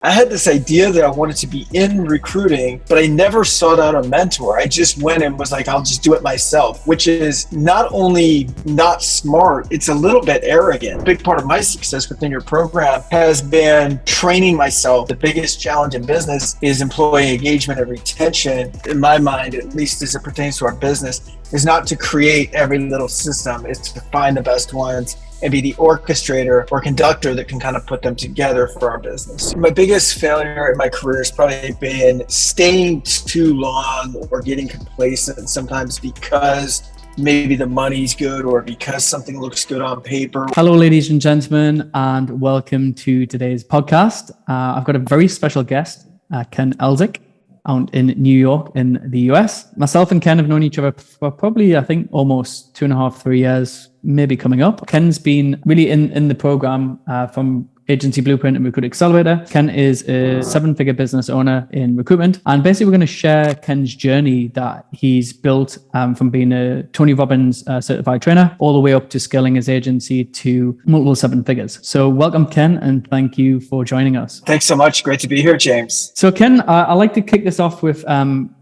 I had this idea that I wanted to be in recruiting, but I never sought out a mentor. I just went and was like, I'll just do it myself, which is not only not smart, it's a little bit arrogant. A big part of my success within your program has been training myself. The biggest challenge in business is employee engagement and retention. In my mind, at least as it pertains to our business, is not to create every little system. It's to find the best ones and be the orchestrator or conductor that can kind of put them together for our business. My biggest failure in my career has probably been staying too long or getting complacent, sometimes because maybe the money's good or because something looks good on paper. Hello, ladies and gentlemen, and welcome to today's podcast. I've got a very special guest, Ken Eslick, out in New York in the US. Myself and Ken have known each other for probably, I think, almost 2.5, 3 years, maybe coming up. Ken's been really in the program from Agency Blueprint and Recruit Accelerator. Ken is a 7-figure business owner in recruitment. And basically, we're going to share Ken's journey that he's built from being a Tony Robbins certified trainer all the way up to scaling his agency to multiple 7 figures. So welcome, Ken, and thank you for joining us. Thanks so much. Great to be here, James. So Ken, I like to kick this off with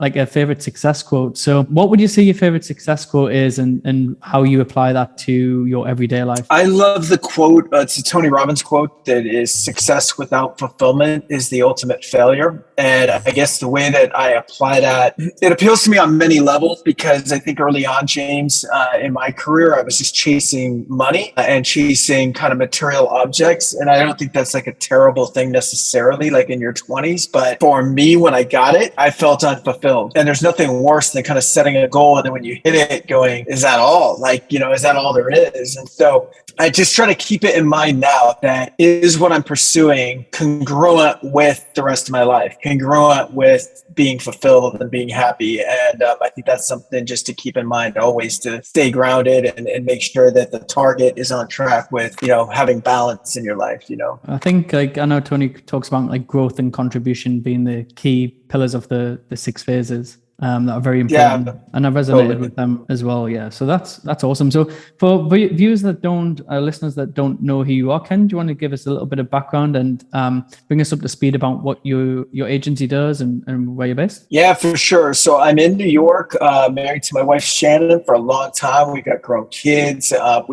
like a favorite success quote. So what would you say your favorite success quote is and how you apply that to your everyday life? I love the quote. It's a Tony Robbins quote that is success without fulfillment is the ultimate failure. And I guess the way that I apply that, it appeals to me on many levels because I think early on, James, in my career, I was just chasing money and chasing kind of material objects. And I don't think that's like a terrible thing necessarily, like in your 20s. But for me, when I got it, I felt unfulfilled. And there's nothing worse than kind of setting a goal. And then when you hit it going, is that all? Like, is that all there is? And so I just try to keep it in mind now that is what I'm pursuing congruent with the rest of my life, congruent with being fulfilled and being happy. And I think that's something just to keep in mind always, to stay grounded and make sure that the target is on track with, having balance in your life, I think I know Tony talks about like growth and contribution being the key pillars of the 6 phases. That are very important, and I've resonated with them as well. Yeah, so that's awesome. So for viewers that listeners that don't know who you are, Ken, do you want to give us a little bit of background and bring us up to speed about what your agency does and where you're based? Yeah, for sure. So I'm in New York, married to my wife Shannon for a long time. We got grown kids. I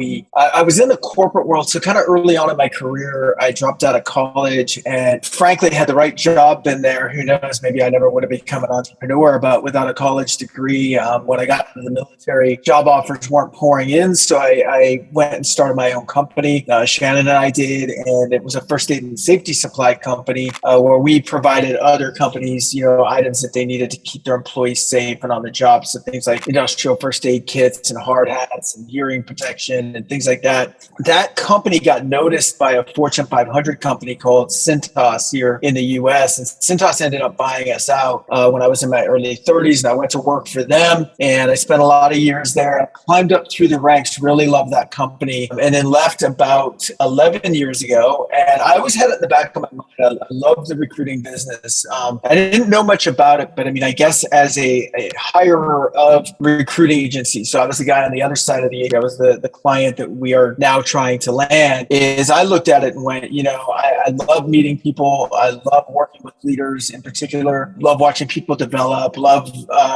was in the corporate world, so kind of early on in my career, I dropped out of college, and frankly, had the right job in there. Who knows? Maybe I never would have become an entrepreneur, but without a college degree. When I got into the military, job offers weren't pouring in. So I went and started my own company. Shannon and I did, and it was a first aid and safety supply company where we provided other companies, items that they needed to keep their employees safe and on the job. So things like industrial first aid kits and hard hats and hearing protection and things like that. That company got noticed by a Fortune 500 company called Cintas here in the US. And Cintas ended up buying us out when I was in my early 30s. And I went to work for them, and I spent a lot of years there. I climbed up through the ranks, really loved that company, and then left about 11 years ago. And I always had it in the back of my mind. I love the recruiting business. I didn't know much about it, but I guess as a hirer of recruiting agencies, so I was the guy on the other side of the agency. I was the client that we are now trying to land. Is I looked at it and went, I love meeting people. I love working with leaders in particular. Love watching people develop. Love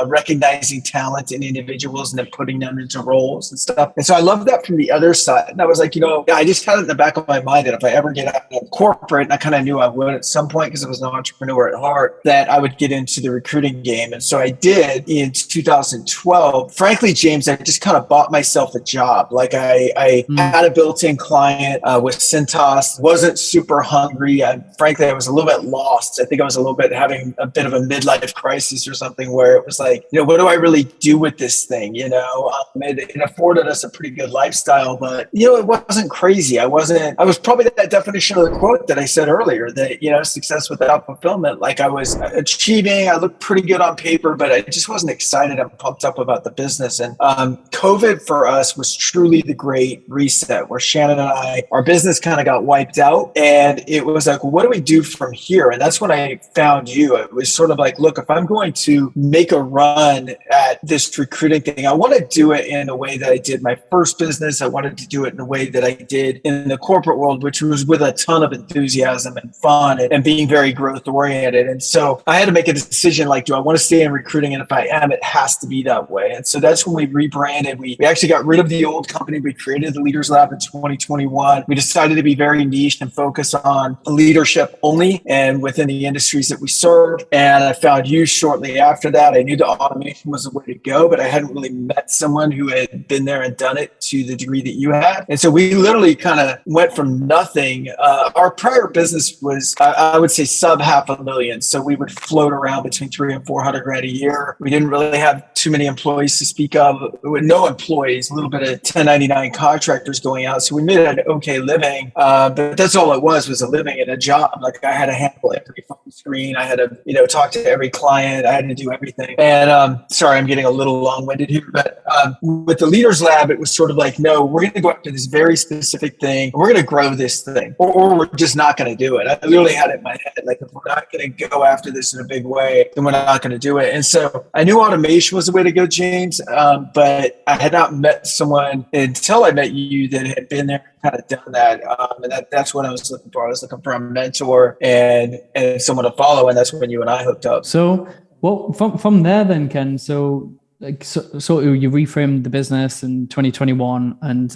recognizing talent in individuals and then putting them into roles and stuff. And so I love that from the other side. And I was like, I just had it in the back of my mind that if I ever get out of corporate, and I kind of knew I would at some point because I was an entrepreneur at heart, that I would get into the recruiting game. And so I did in 2012. Frankly, James, I just kind of bought myself a job. Like I had a built-in client with Cintas, wasn't super hungry. Frankly, I was a little bit lost. I think I was a little bit having a bit of a midlife crisis or something where it was like, what do I really do with this thing? It afforded us a pretty good lifestyle, but it wasn't crazy. I was probably that definition of the quote that I said earlier that, success without fulfillment. Like I was achieving, I looked pretty good on paper, but I just wasn't excited and pumped up about the business. And COVID for us was truly the great reset where Shannon and I, our business kind of got wiped out, and it was like, well, what do we do from here? And that's when I found you. It was sort of like, look, if I'm going to make a run at this recruiting thing, I want to do it in a way that I did my first business. I wanted to do it in a way that I did in the corporate world, which was with a ton of enthusiasm and fun fun and being very growth oriented. And so I had to make a decision, like, do I want to stay in recruiting? And if I am, it has to be that way. And so that's when we rebranded. We actually got rid of the old company. We created the Leaders Lab in 2021. We decided to be very niche and focus on leadership only and within the industries that we serve. And I found you shortly after that. I knew the automation was the way to go, but I hadn't really met someone who had been there and done it to the degree that you had. And so we literally kind of went from nothing. Our prior business was, I would say, sub $500,000. So we would float around between 300 and 400 grand a year. We didn't really have too many employees to speak of. With no employees, a little bit of 1099 contractors going out. So we made an okay living, but that's all it was a living and a job. Like I had to handle every phone screen. I had to, talk to every client. I had to do everything. And sorry, I'm getting a little long-winded here, but with the Leaders Lab, it was sort of like, no, we're going to go after this very specific thing. We're going to grow this thing, or we're just not going to do it. I literally had it in my head, like, if we're not going to go after this in a big way, then we're not going to do it. And so I knew automation was the way to go, James, but I had not met someone until I met you that had been there, kind of done that. And that's what I was looking for. I was looking for a mentor and someone to follow. And that's when you and I hooked up. So, well, from there then, Ken, so you reframed the business in 2021, and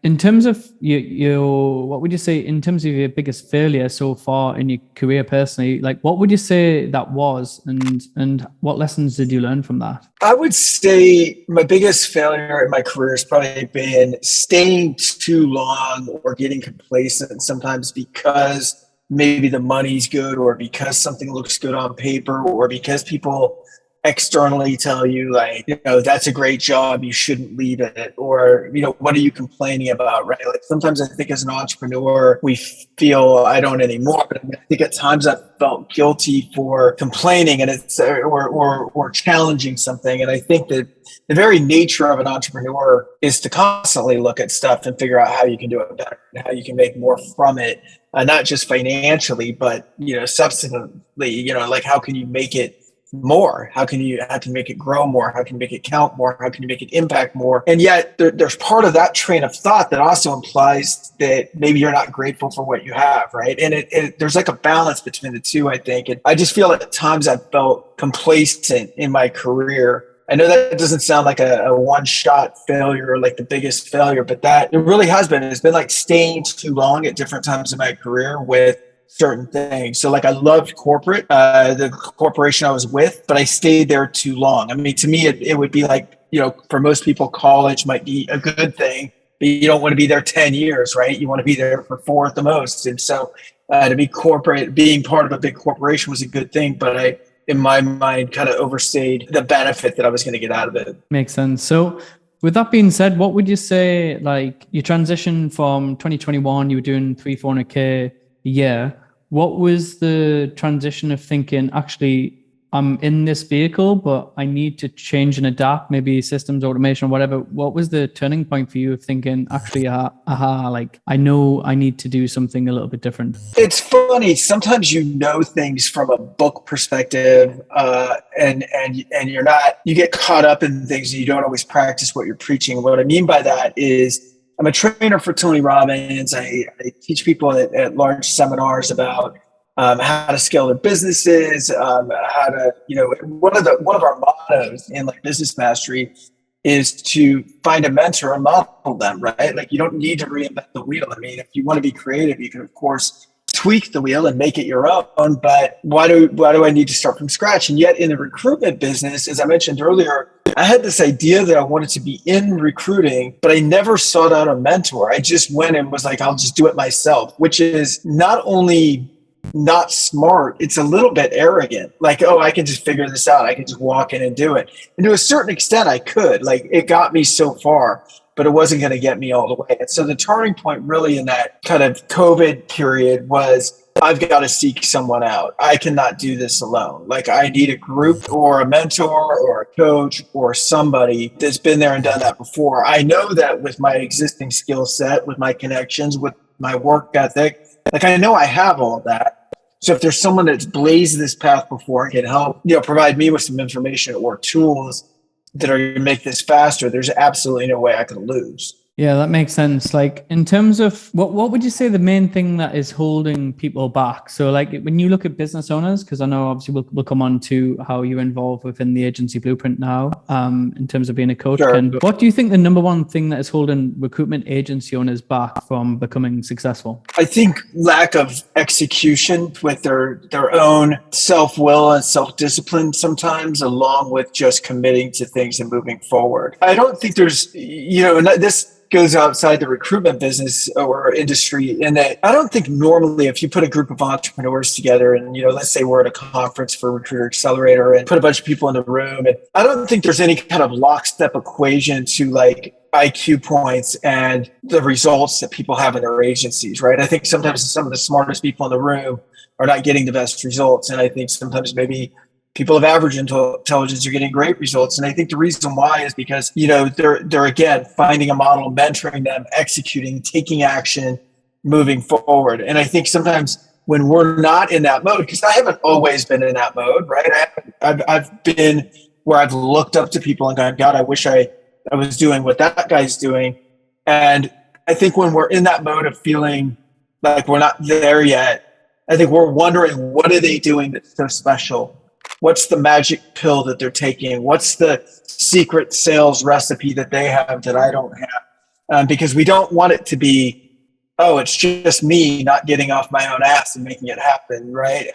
in terms of your what would you say in terms of your biggest failure so far in your career personally? Like, what would you say that was, and what lessons did you learn from that? I would say my biggest failure in my career has probably been staying too long or getting complacent sometimes because maybe the money's good, or because something looks good on paper, or because people externally tell you, like, that's a great job, you shouldn't leave it, or, what are you complaining about, right? Like, sometimes I think as an entrepreneur, we feel, I don't anymore, but I think at times I've felt guilty for complaining and it's or challenging something. And I think that the very nature of an entrepreneur is to constantly look at stuff and figure out how you can do it better and how you can make more from it, not just financially, but substantively. Like, how can you make it more? How can you make it grow more? How can you make it count more? How can you make it impact more? And yet there's part of that train of thought that also implies that maybe you're not grateful for what you have, right? And there's like a balance between the two, I think. And I just feel at times I've felt complacent in my career. I know that doesn't sound like a one-shot failure or like the biggest failure, but that it really has been. It's been like staying too long at different times in my career with certain things. So like, I loved corporate, the corporation I was with, but I stayed there too long. I mean, to me, it would be like, for most people, college might be a good thing, but you don't want to be there 10 years, right? You want to be there for 4 at the most. And so to be corporate, being part of a big corporation was a good thing, but I, in my mind, kind of overstayed the benefit that I was going to get out of it. Makes sense. So with that being said, what would you say, like, you transitioned from 2021, you were doing 300-400K a year. What was the transition of thinking, actually, I'm in this vehicle, but I need to change and adapt, maybe systems, automation, or whatever? What was the turning point for you of thinking, actually, like, I know I need to do something a little bit different? It's funny. Sometimes things from a book perspective, and you get caught up in things and you don't always practice what you're preaching. What I mean by that is, I'm a trainer for Tony Robbins. I teach people at large seminars about how to scale their businesses, how to, one of our mottos in like business mastery is to find a mentor and model them, right? Like, you don't need to reinvent the wheel. I mean, if you want to be creative, you can of course tweak the wheel and make it your own, but why do I need to start from scratch? And yet in the recruitment business, as I mentioned earlier, I had this idea that I wanted to be in recruiting, but I never sought out a mentor. I just went and was like, I'll just do it myself, which is not only not smart, it's a little bit arrogant. Like, oh, I can just figure this out. I can just walk in and do it. And to a certain extent, I could. Like, it got me so far, but it wasn't going to get me all the way. And so the turning point really in that kind of COVID period was, I've got to seek someone out. I cannot do this alone. Like, I need a group or a mentor or a coach or somebody that's been there and done that before. I know that with my existing skill set, with my connections, with my work ethic, like, I know I have all of that. So if there's someone that's blazed this path before and can help, provide me with some information or tools that are going to make this faster, there's absolutely no way I can lose. Yeah, that makes sense. Like in terms of what would you say the main thing that is holding people back? So like when you look at business owners, because I know obviously we'll come on to how you're involved within the agency blueprint now, in terms of being a coach, Sure. Ken. But what do you think the number one thing that is holding recruitment agency owners back from becoming successful? I think lack of execution with their own self-will and self-discipline sometimes, along with just committing to things and moving forward. I don't think there's, and this goes outside the recruitment business or industry in that I don't think normally if you put a group of entrepreneurs together and, let's say we're at a conference for Recruiter Accelerator and put a bunch of people in the room, and I don't think there's any kind of lockstep equation to like IQ points and the results that people have in their agencies, right? I think sometimes some of the smartest people in the room are not getting the best results. And I think sometimes maybe people of average intelligence are getting great results. And I think the reason why is because, they're again, finding a model, mentoring them, executing, taking action, moving forward. And I think sometimes when we're not in that mode, because I haven't always been in that mode, right? I've been where I've looked up to people and gone, God, I wish I was doing what that guy's doing. And I think when we're in that mode of feeling like we're not there yet, I think we're wondering, what are they doing that's so special? What's the magic pill that they're taking? What's the secret sales recipe that they have that I don't have? Because we don't want it to be, oh, it's just me not getting off my own ass and making it happen, right?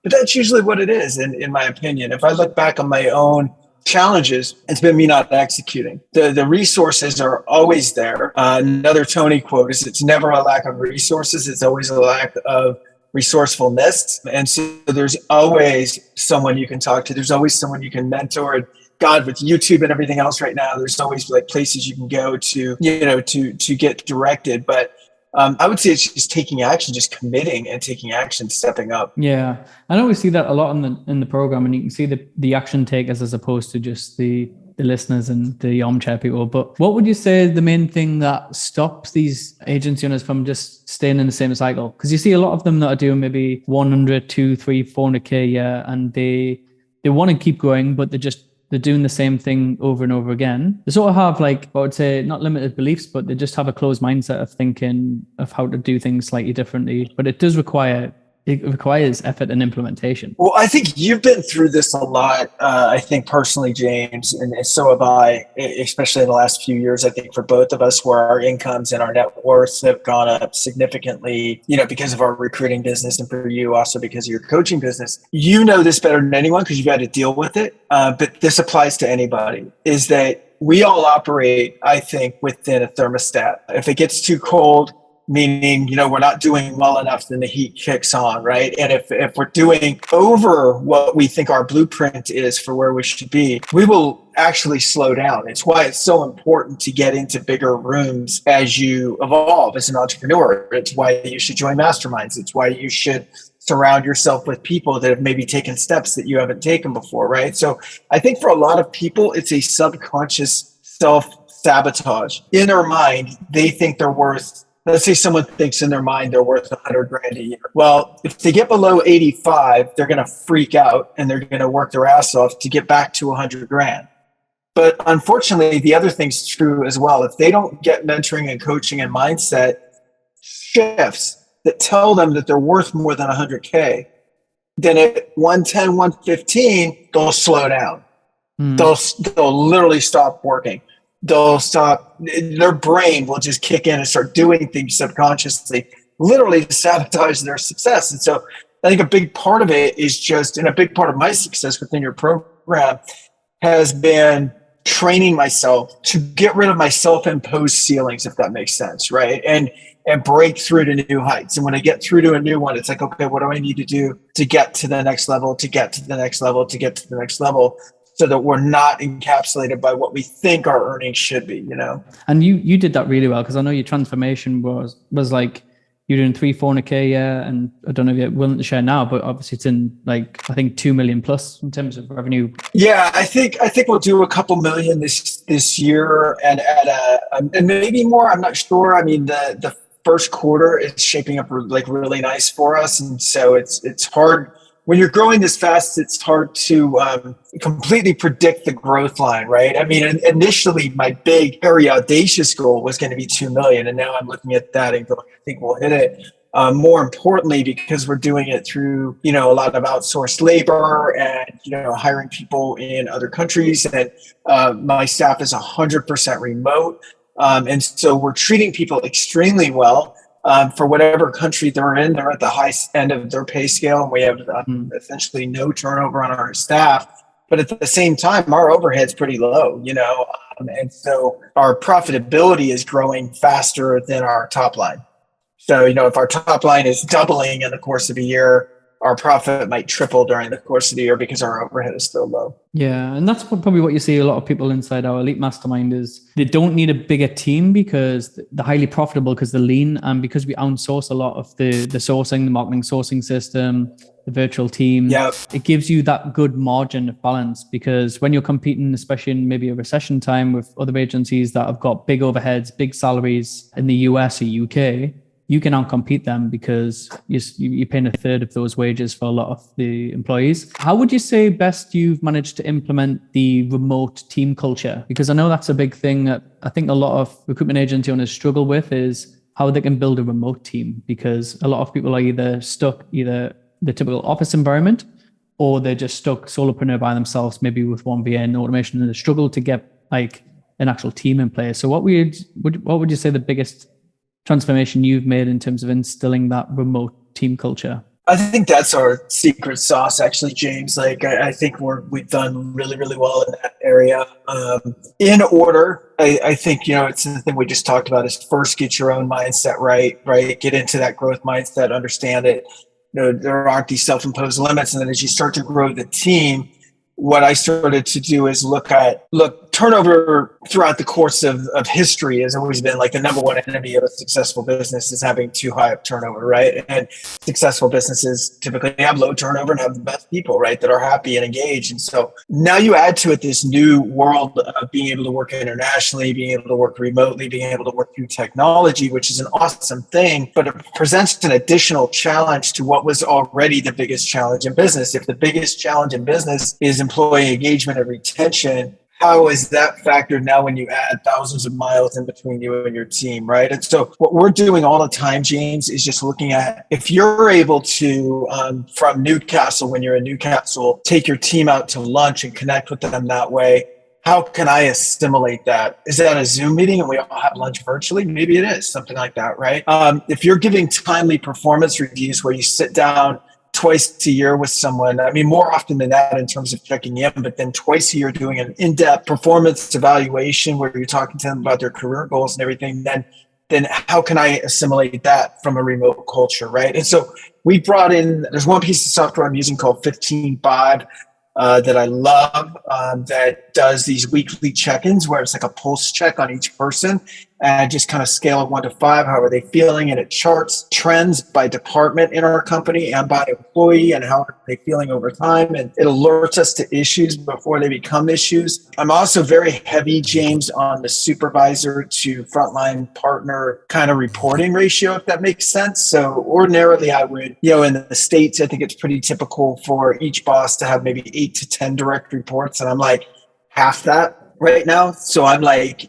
But that's usually what it is, in my opinion. If I look back on my own challenges, it's been me not executing. The resources are always there. Another Tony quote is, it's never a lack of resources, it's always a lack of resourcefulness. And so there's always someone you can talk to. There's always someone you can mentor. And God, with YouTube and everything else right now, there's always like places you can go to, to get directed. But I would say it's just taking action, just committing and taking action, stepping up. Yeah, I know we see that a lot in the program, and you can see the action takers as opposed to just the listeners and the armchair people. But what would you say is the main thing that stops these agency owners from just staying in the same cycle? Because you see a lot of them that are doing maybe 100, 2, 3, 400K a year, and they want to keep growing, but they're doing the same thing over and over again. They sort of have like, I would say, not limited beliefs, but they just have a closed mindset of thinking of how to do things slightly differently. But it requires effort and implementation. Well, I think you've been through this a lot. I think personally, James, and so have I, especially in the last few years. I think for both of us, where our incomes and our net worths have gone up significantly, because of our recruiting business, and for you also because of your coaching business. You know this better than anyone because you've had to deal with it. But this applies to anybody, is that we all operate, I think, within a thermostat. If it gets too cold, meaning, we're not doing well enough, then the heat kicks on, right? And if we're doing over what we think our blueprint is for where we should be, we will actually slow down. It's why it's so important to get into bigger rooms as you evolve as an entrepreneur. It's why you should join masterminds. It's why you should surround yourself with people that have maybe taken steps that you haven't taken before, right? So I think for a lot of people, it's a subconscious self-sabotage. In their mind, they think they're worth, let's say someone thinks in their mind they're worth $100,000 a year. Well, if they get below 85, they're going to freak out and they're going to work their ass off to get back to $100,000. But unfortunately, the other thing's true as well. If they don't get mentoring and coaching and mindset shifts that tell them that they're worth more than $100,000, then at 110, 115, they'll slow down. They'll literally stop working. They'll stop, their brain will just kick in and start doing things subconsciously, literally to sabotage their success. And so I think a big part of it is just, and a big part of my success within your program has been training myself to get rid of my self-imposed ceilings, if that makes sense, right? And break through to new heights. And when I get through to a new one, it's like, okay, what do I need to do to get to the next level, to get to the next level, to get to the next level, so that we're not encapsulated by what we think our earnings should be, And you did that really well, because I know your transformation was like you're doing 300-400K a year, and I don't know if you're willing to share now, but obviously it's in like, I think 2 million plus in terms of revenue. Yeah, I think we'll do a couple million this year, and and maybe more. I'm not sure. I mean, the first quarter is shaping up like really nice for us, and so it's hard when you're growing this fast, it's hard to completely predict the growth line, right? I mean, initially my big, hairy, audacious goal was going to be 2 million. And now I'm looking at that and going, I think we'll hit it. More importantly, because we're doing it through, a lot of outsourced labor and, hiring people in other countries. And my staff is 100% remote. And so we're treating people extremely well. For whatever country they're in, they're at the high end of their pay scale, and we have essentially no turnover on our staff. But at the same time, our overhead's pretty low, and so our profitability is growing faster than our top line. So, if our top line is doubling in the course of a year, our profit might triple during the course of the year because our overhead is still low. Yeah. And that's probably what you see a lot of people inside our elite mastermind is they don't need a bigger team because they're highly profitable because they're lean. And because we outsource a lot of the sourcing, the marketing sourcing system, the virtual team, it gives you that good margin of balance because when you're competing, especially in maybe a recession time with other agencies that have got big overheads, big salaries in the US or UK, you can outcompete them because you're paying a third of those wages for a lot of the employees. How would you say best you've managed to implement the remote team culture? Because I know that's a big thing that I think a lot of recruitment agency owners struggle with is how they can build a remote team because a lot of people are either stuck the typical office environment or they're just stuck solopreneur by themselves, maybe with one VA and automation, and they struggle to get like an actual team in place. So what would you say the biggest transformation you've made in terms of instilling that remote team culture? I think that's our secret sauce, actually, James. Like, I think we've done really, really well in that area. In order, I think, it's the thing we just talked about is first get your own mindset right? Get into that growth mindset, understand it. There aren't these self-imposed limits. And then as you start to grow the team, what I started to do is look, turnover throughout the course of history has always been like the number one enemy of a successful business is having too high of turnover, right? And successful businesses typically have low turnover and have the best people, right, that are happy and engaged. And so now you add to it this new world of being able to work internationally, being able to work remotely, being able to work through technology, which is an awesome thing, but it presents an additional challenge to what was already the biggest challenge in business. If the biggest challenge in business is employee engagement and retention, how is that factored now when you add thousands of miles in between you and your team, right? And so what we're doing all the time, James, is just looking at if you're able to, from Newcastle, when you're in Newcastle, take your team out to lunch and connect with them that way. How can I assimilate that? Is that a Zoom meeting and we all have lunch virtually? Maybe it is something like that, right? If you're giving timely performance reviews where you sit down twice a year with someone, I mean, more often than that in terms of checking in, but then twice a year doing an in-depth performance evaluation where you're talking to them about their career goals and everything, then how can I assimilate that from a remote culture, right? And so we brought in, there's one piece of software I'm using called 15Vibe that I love that does these weekly check-ins where it's like a pulse check on each person and just kind of scale of 1 to 5. How are they feeling? And it charts trends by department in our company and by employee and how are they feeling over time. And it alerts us to issues before they become issues. I'm also very heavy, James, on the supervisor to frontline partner kind of reporting ratio, if that makes sense. So ordinarily I would, in the States, I think it's pretty typical for each boss to have maybe 8 to 10 direct reports. And I'm like half that right now. So I'm like,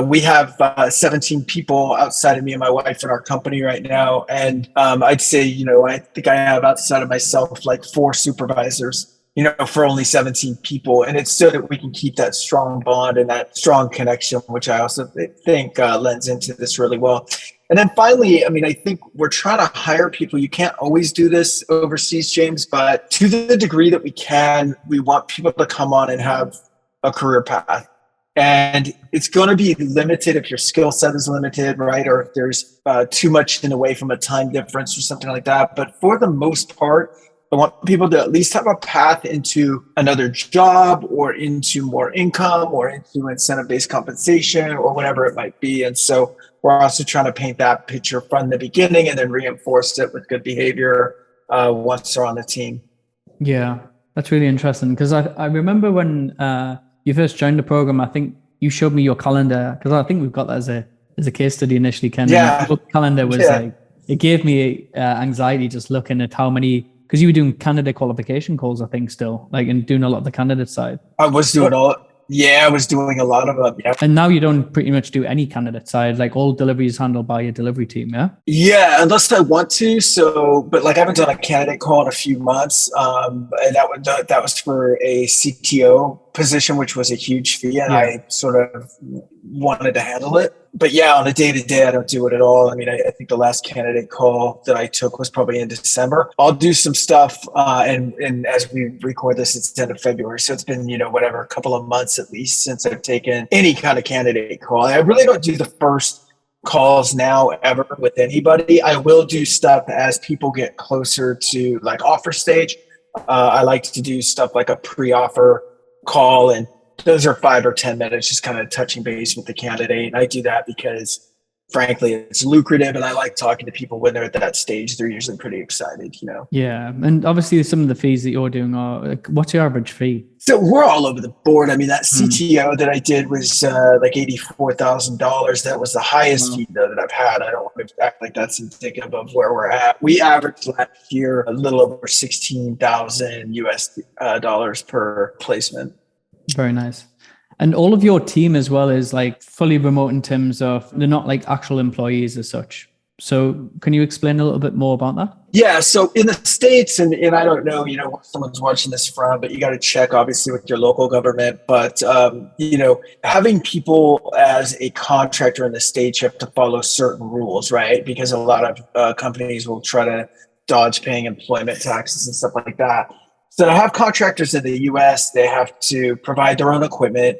we have 17 people outside of me and my wife in our company right now. And I'd say, I think I have outside of myself like 4 supervisors, for only 17 people. And it's so that we can keep that strong bond and that strong connection, which I also think lends into this really well. And then finally, I think we're trying to hire people. You can't always do this overseas, James, but to the degree that we can, we want people to come on and have a career path. And it's going to be limited if your skill set is limited, right? Or if there's too much in the way from a time difference or something like that. But for the most part, I want people to at least have a path into another job or into more income or into incentive-based compensation or whatever it might be. And so we're also trying to paint that picture from the beginning and then reinforce it with good behavior once they're on the team. Yeah, that's really interesting because I remember when you first joined the program, I think you showed me your calendar because I think we've got that as a case study initially, Ken. Yeah. Your calendar was like, it gave me anxiety just looking at how many because you were doing candidate qualification calls, I think, still, like, and doing a lot of the candidate side. I was doing I was doing a lot of them. Yeah. And now you don't pretty much do any candidate side, like all delivery is handled by your delivery team. Yeah. Yeah, unless I want to. So, but like I haven't done a candidate call in a few months. And that was for a CTO position, which was a huge fee, and I sort of wanted to handle it. But yeah, on a day-to-day, I don't do it at all. I mean, I think the last candidate call that I took was probably in December. I'll do some stuff, and as we record this, it's the end of February. So it's been, a couple of months at least since I've taken any kind of candidate call. I really don't do the first calls now ever with anybody. I will do stuff as people get closer to like offer stage. I like to do stuff like a pre-offer call, and those are 5 or 10 minutes, just kind of touching base with the candidate. And I do that because, frankly, it's lucrative, and I like talking to people when they're at that stage. They're usually pretty excited, Yeah, and obviously some of the fees that you're doing are, like, what's your average fee? So we're all over the board. I mean, that CTO that I did was like $84,000. That was the highest fee though that I've had. I don't want to act like that's indicative of where we're at. We averaged last year a little over 16,000 US dollars per placement. Very nice. And all of your team as well is like fully remote in terms of they're not like actual employees as such. So can you explain a little bit more about that? Yeah. So in the States, and I don't know, what someone's watching this from, but you got to check obviously with your local government. But, having people as a contractor in the States, you have to follow certain rules, right? Because a lot of companies will try to dodge paying employment taxes and stuff like that. So to have contractors in the US, they have to provide their own equipment,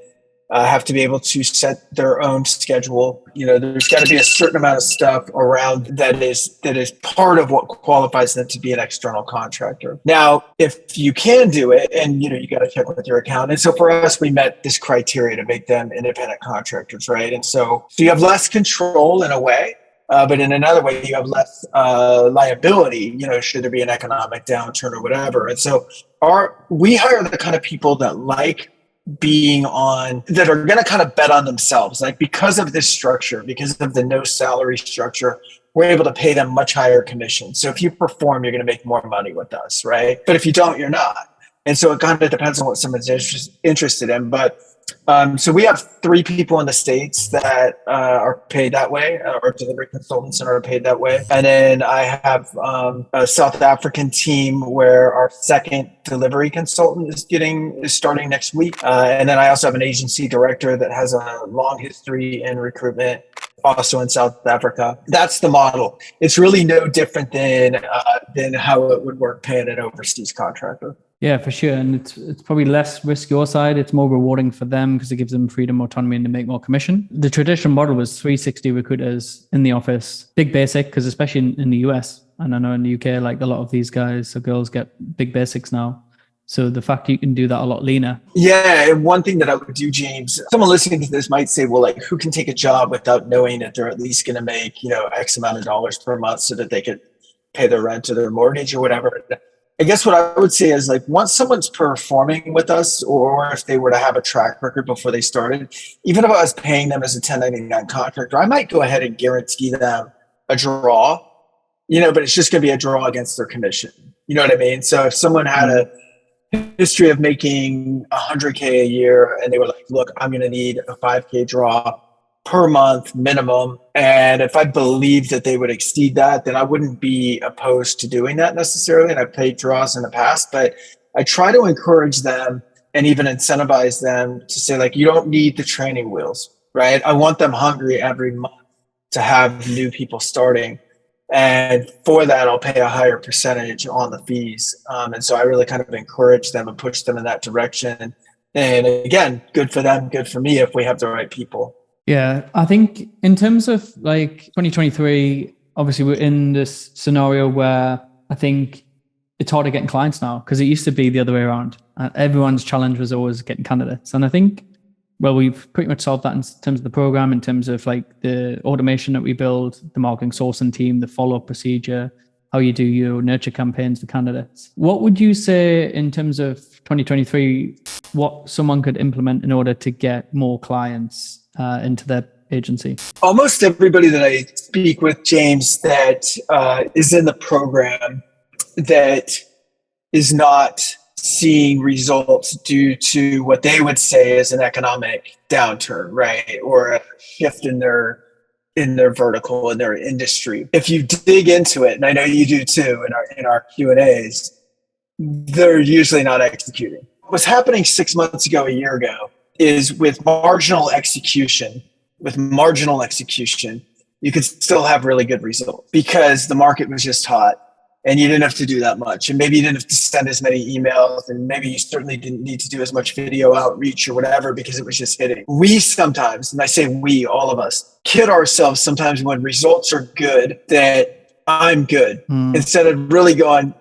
have to be able to set their own schedule. There's got to be a certain amount of stuff around that is part of what qualifies them to be an external contractor. Now, if you can do it, and you got to check with your accountant. So for us, we met this criteria to make them independent contractors, right? And so you have less control in a way. But in another way, you have less liability, should there be an economic downturn or whatever. And so we hire the kind of people that like being that are going to kind of bet on themselves. Like because of this structure, because of the no salary structure, we're able to pay them much higher commission. So if you perform, you're going to make more money with us, right? But if you don't, you're not. And so it kind of depends on what someone's interested in. But so we have 3 people in the States that are paid that way, or delivery consultants and are paid that way. And then I have a South African team where our second delivery consultant is starting next week. And then I also have an agency director that has a long history in recruitment, also in South Africa. That's the model. It's really no different than how it would work paying an overseas contractor. Yeah, for sure. And it's probably less risk your side. It's more rewarding for them because it gives them freedom, autonomy, and to make more commission. The traditional model was 360 recruiters in the office, big basic, because especially in the US, and I know in the UK, like a lot of these guys or girls get big basics now. So the fact you can do that a lot leaner. Yeah. And one thing that I would do, James, someone listening to this might say, well, like who can take a job without knowing that they're at least going to make, X amount of dollars per month so that they could pay their rent or their mortgage or whatever. I guess what I would say is like once someone's performing with us, or if they were to have a track record before they started, even if I was paying them as a 1099 contractor, I might go ahead and guarantee them a draw, but it's just going to be a draw against their commission. You know what I mean? So if someone had a history of making $100K a year and they were like, look, I'm going to need a $5K draw per month minimum. And if I believed that they would exceed that, then I wouldn't be opposed to doing that necessarily. And I've paid draws in the past, but I try to encourage them and even incentivize them to say like, you don't need the training wheels, right? I want them hungry every month to have new people starting. And for that, I'll pay a higher percentage on the fees. And so I really kind of encourage them and push them in that direction. And again, good for them, good for me if we have the right people. Yeah, I think in terms of like 2023, obviously we're in this scenario where I think it's harder getting clients now because it used to be the other way around. Everyone's challenge was always getting candidates. And I think, well, we've pretty much solved that in terms of the program, in terms of like the automation that we build, the marketing sourcing team, the follow-up procedure, how you do your nurture campaigns for candidates. What would you say in terms of 2023, what someone could implement in order to get more clients into their agency? Almost everybody that I speak with, James, that is in the program that is not seeing results due to what they would say is an economic downturn, right? Or a shift in their vertical, in their industry. If you dig into it, and I know you do too in our Q&As, they're usually not executing. What's happening 6 months ago, a year ago, is with marginal execution, you could still have really good results because the market was just hot and you didn't have to do that much. And maybe you didn't have to send as many emails, and maybe you certainly didn't need to do as much video outreach or whatever because it was just hitting. We sometimes, and I say we, all of us, kid ourselves sometimes when results are good that I'm good instead of really going,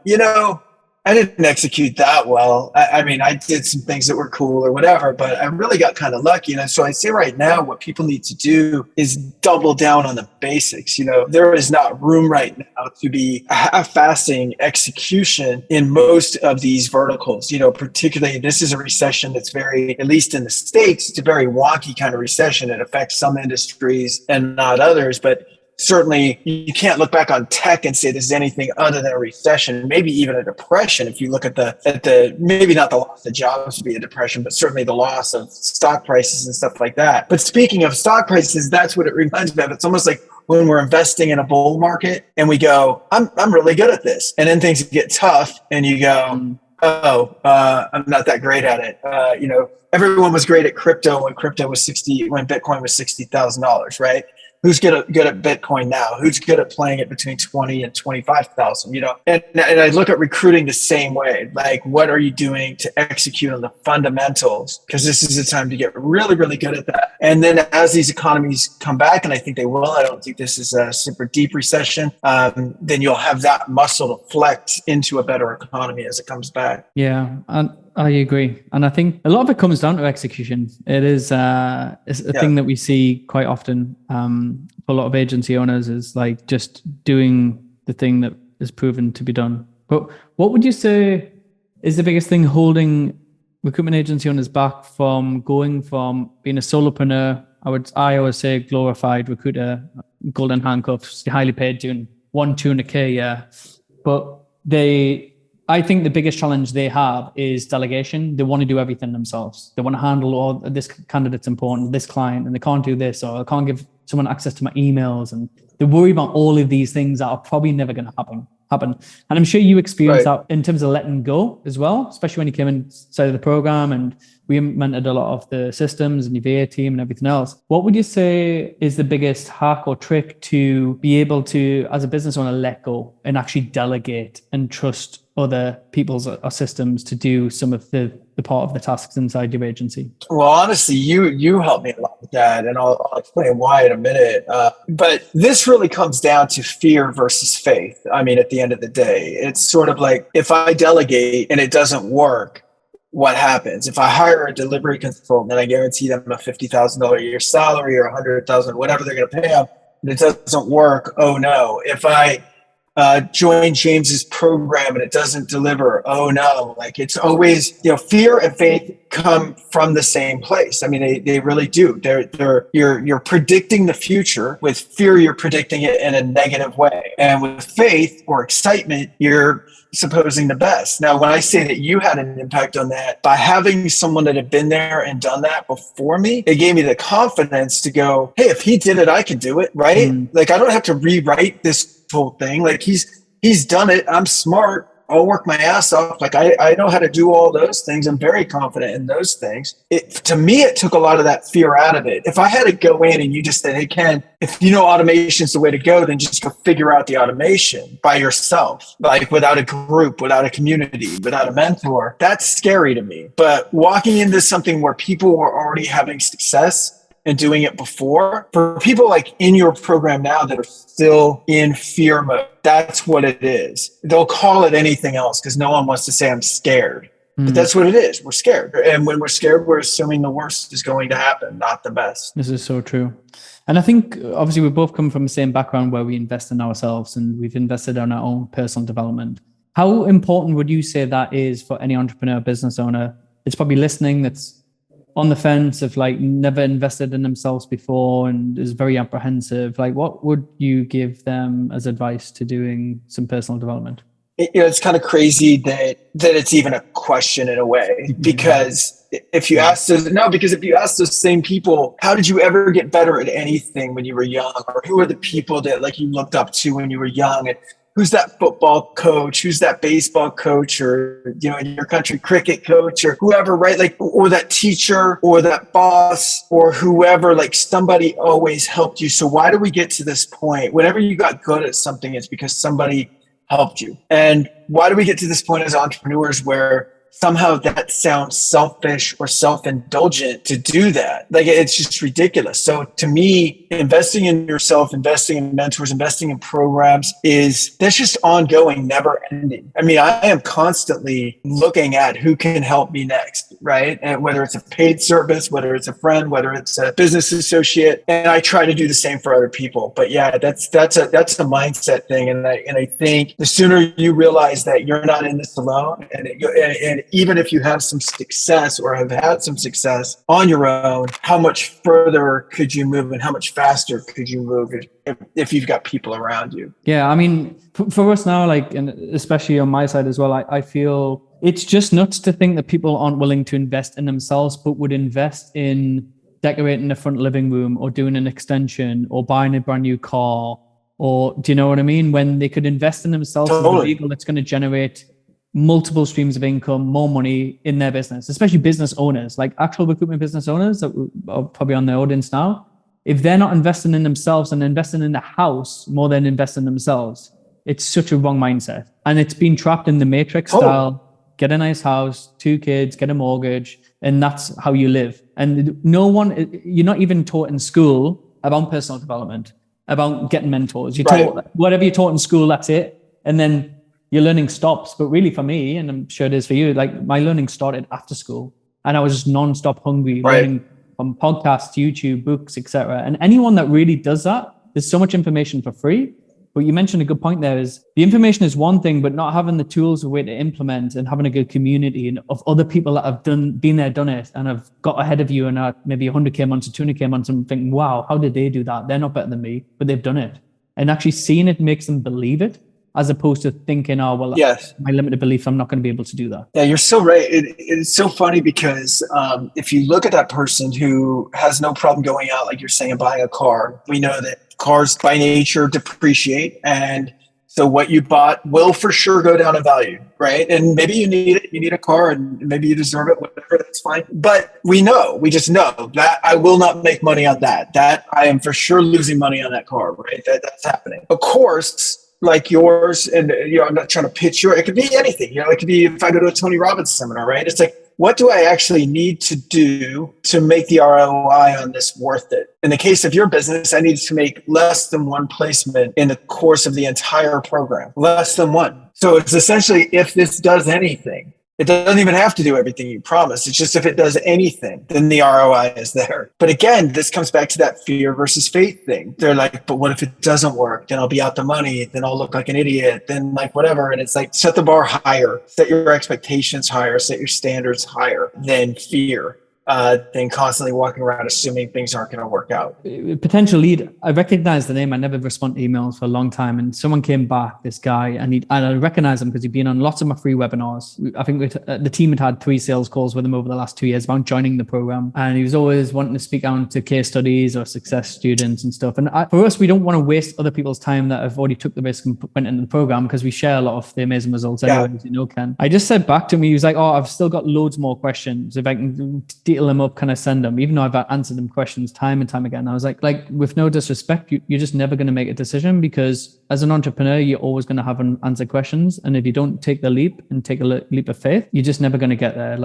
I didn't execute that well. I mean, I did some things that were cool or whatever, but I really got kind of lucky. So I say right now, what people need to do is double down on the basics. There is not room right now to be half-assing execution in most of these verticals. Particularly this is a recession that's very, at least in the States, it's a very wonky kind of recession. It affects some industries and not others, but certainly you can't look back on tech and say this is anything other than a recession, maybe even a depression. If you look at the maybe not the loss of jobs would be a depression, but certainly the loss of stock prices and stuff like that. But speaking of stock prices, that's what it reminds me of. It's almost like when we're investing in a bull market and we go, I'm really good at this. And then things get tough and you go, I'm not that great at it. Everyone was great at crypto when Bitcoin was $60,000, right? Who's good at Bitcoin now? Who's good at playing it between 20 and 25,000? And I look at recruiting the same way. Like, what are you doing to execute on the fundamentals? Because this is the time to get really, really good at that. And then as these economies come back, and I think they will, I don't think this is a super deep recession. Then you'll have that muscle to flex into a better economy as it comes back. Yeah, and I agree. And I think a lot of it comes down to execution. It is it's a thing that we see quite often for a lot of agency owners is like just doing the thing that is proven to be done. But what would you say is the biggest thing holding recruitment agency owners back from going from being a solopreneur? I always say glorified recruiter, golden handcuffs, highly paid, doing 200K a year. But I think the biggest challenge they have is delegation. They want to do everything themselves. They want to handle all this candidate's important, this client, and they can't do this, or I can't give someone access to my emails. And they worry about all of these things that are probably never going to happen. And I'm sure you experienced that in terms of letting go as well, especially when you came inside of the program and we implemented a lot of the systems and your VA team and everything else. What would you say is the biggest hack or trick to be able to, as a business owner, let go and actually delegate and trust other people's or systems to do some of the part of the tasks inside your agency? Well, honestly, you helped me a lot with that, and I'll explain why in a minute. But this really comes down to fear versus faith. I mean, at the end of the day, it's sort of like if I delegate and it doesn't work, what happens? If I hire a delivery consultant and I guarantee them a $50,000 a year salary or $100,000, whatever they're going to pay them, and it doesn't work, oh no. If I join James's program and it doesn't deliver, oh no. Like it's always, fear and faith come from the same place. I mean, they really do. You're predicting the future. With fear, you're predicting it in a negative way. And with faith or excitement, you're supposing the best. Now, when I say that you had an impact on that, by having someone that had been there and done that before me, it gave me the confidence to go, hey, if he did it, I can do it, right? Like I don't have to rewrite this whole thing. Like he's done it. I'm smart. I'll work my ass off. Like I know how to do all those things. I'm very confident in those things. To me, it took a lot of that fear out of it. If I had to go in and you just said, hey, Ken, if you know automation's the way to go, then just go figure out the automation by yourself, like without a group, without a community, without a mentor, that's scary to me. But walking into something where people were already having success and doing it before, for people like in your program now that are still in fear mode, that's what it is. They'll call it anything else because no one wants to say I'm scared. But that's what it is. We're scared. And when we're scared, we're assuming the worst is going to happen, not the best. This is so true. And I think obviously we both come from the same background where we invest in ourselves and we've invested in our own personal development. How important would you say that is for any entrepreneur, business owner? It's probably listening that's on the fence of like never invested in themselves before and is very apprehensive. Like what would you give them as advice to doing some personal development? It's kind of crazy that that it's even a question in a way, because if you ask those same people, how did you ever get better at anything when you were young? Or who are the people that like you looked up to when you were young? And who's that football coach? Who's that baseball coach? Or, you know, in your country, cricket coach or whoever, right? Like, or that teacher or that boss or whoever, like somebody always helped you. So why do we get to this point? Whenever you got good at something, it's because somebody helped you. And why do we get to this point as entrepreneurs where somehow that sounds selfish or self-indulgent to do that? Like, it's just ridiculous. So to me, investing in yourself, investing in mentors, investing in programs that's just ongoing, never ending. I mean, I am constantly looking at who can help me next, right? And whether it's a paid service, whether it's a friend, whether it's a business associate, and I try to do the same for other people. But yeah, that's a mindset thing. And I think the sooner you realize that you're not in this alone, and even if you have some success or have had some success on your own, how much further could you move and how much faster could you move if you've got people around you? Yeah, I mean, for us now, like, and especially on my side as well, I feel it's just nuts to think that people aren't willing to invest in themselves, but would invest in decorating the front living room or doing an extension or buying a brand new car, or do you know what I mean? When they could invest in themselves as a vehicle that's going to generate multiple streams of income, more money in their business, especially business owners, like actual recruitment business owners that are probably on the audience now. If they're not investing in themselves and investing in the house more than investing in themselves, it's such a wrong mindset. And it's been trapped in the matrix style, get a nice house, 2 kids, get a mortgage, and that's how you live. And you're not even taught in school about personal development, about getting mentors. You're taught whatever you're taught in school, that's it. And then your learning stops. But really for me, and I'm sure it is for you, like my learning started after school and I was just nonstop hungry, learning from podcasts, YouTube, books, etc. And anyone that really does that, there's so much information for free. But you mentioned a good point there is the information is one thing, but not having the tools or way to implement and having a good community and of other people that have been there, done it, and have got ahead of you and are maybe 100K months or 200K months and thinking, wow, how did they do that? They're not better than me, but they've done it. And actually seeing it makes them believe it, as opposed to thinking, oh, well, my limited belief, I'm not going to be able to do that. Yeah, you're so right. It's so funny because if you look at that person who has no problem going out, like you're saying, and buying a car, we know that cars by nature depreciate. And so what you bought will for sure go down in value, right? And maybe you need it. You need a car and maybe you deserve it, whatever, that's fine. But we just know that I will not make money on that. That I am for sure losing money on that car, right? That's happening. Of course, like yours, and I'm not trying to pitch it could be anything. It could be if I go to a Tony Robbins seminar, right? It's like, what do I actually need to do to make the ROI on this worth it? In the case of your business, I need to make less than 1 placement in the course of the entire program, less than 1. So it's essentially, if this does anything, it doesn't even have to do everything you promised. It's just if it does anything, then the ROI is there. But again, this comes back to that fear versus faith thing. They're like, but what if it doesn't work? Then I'll be out the money. Then I'll look like an idiot. Then like whatever. And it's like, set the bar higher, set your expectations higher, set your standards higher than fear. Than constantly walking around assuming things aren't going to work out. Potential lead, I recognize the name. I never respond to emails for a long time. And someone came back, this guy, and I recognize him because he'd been on lots of my free webinars. I think the team had 3 sales calls with him over the last 2 years about joining the program. And he was always wanting to speak out to case studies or success students and stuff. And for us, we don't want to waste other people's time that have already took the risk and went into the program because we share a lot of the amazing results anyway, as you know, Ken. I just said back to him, he was like, oh, I've still got loads more questions. If I can detail them up, can I send them? Even though I've answered them questions time and time again. I was like with no disrespect, you're just never going to make a decision because as an entrepreneur, you're always going to have unanswered questions. And if you don't take the leap and take a leap of faith, you're just never going to get there.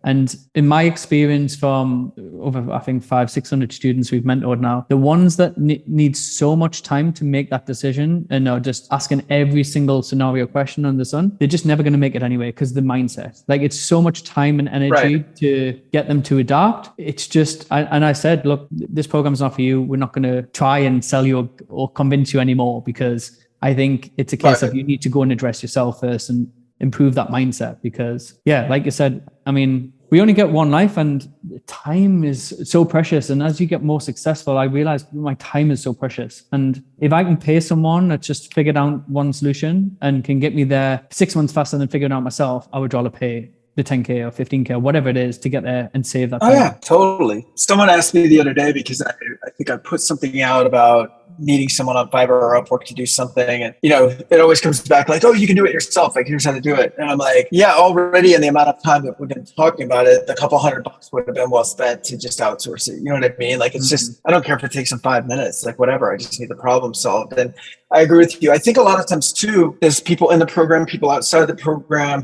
And in my experience from over, I think 500-600 students we've mentored now, the ones that need so much time to make that decision and are just asking every single scenario question under the sun, they're just never going to make it anyway because the mindset, it's so much time and energy to get them to adapt. It's just, and I said, look, this program's not for you. We're not going to try and sell you or convince you anymore because I think it's a case of you need to go and address yourself first and improve that mindset because like you said, I mean, we only get one life, and time is so precious. And as you get more successful, I realize my time is so precious. And if I can pay someone that's just figured out one solution and can get me there 6 months faster than figuring out myself, I would rather pay the 10K or 15K or whatever it is to get there and save that time. Oh yeah, totally. Someone asked me the other day, because I think I put something out about needing someone on Fiverr or Upwork to do something. And, it always comes back like, oh, you can do it yourself. Like, here's how to do it. And I'm like, yeah, already in the amount of time that we've been talking about it, the couple $100 would have been well spent to just outsource it. You know what I mean? Like, it's just, I don't care if it takes them 5 minutes, like whatever. I just need the problem solved. And I agree with you. I think a lot of times too, there's people in the program, people outside the program.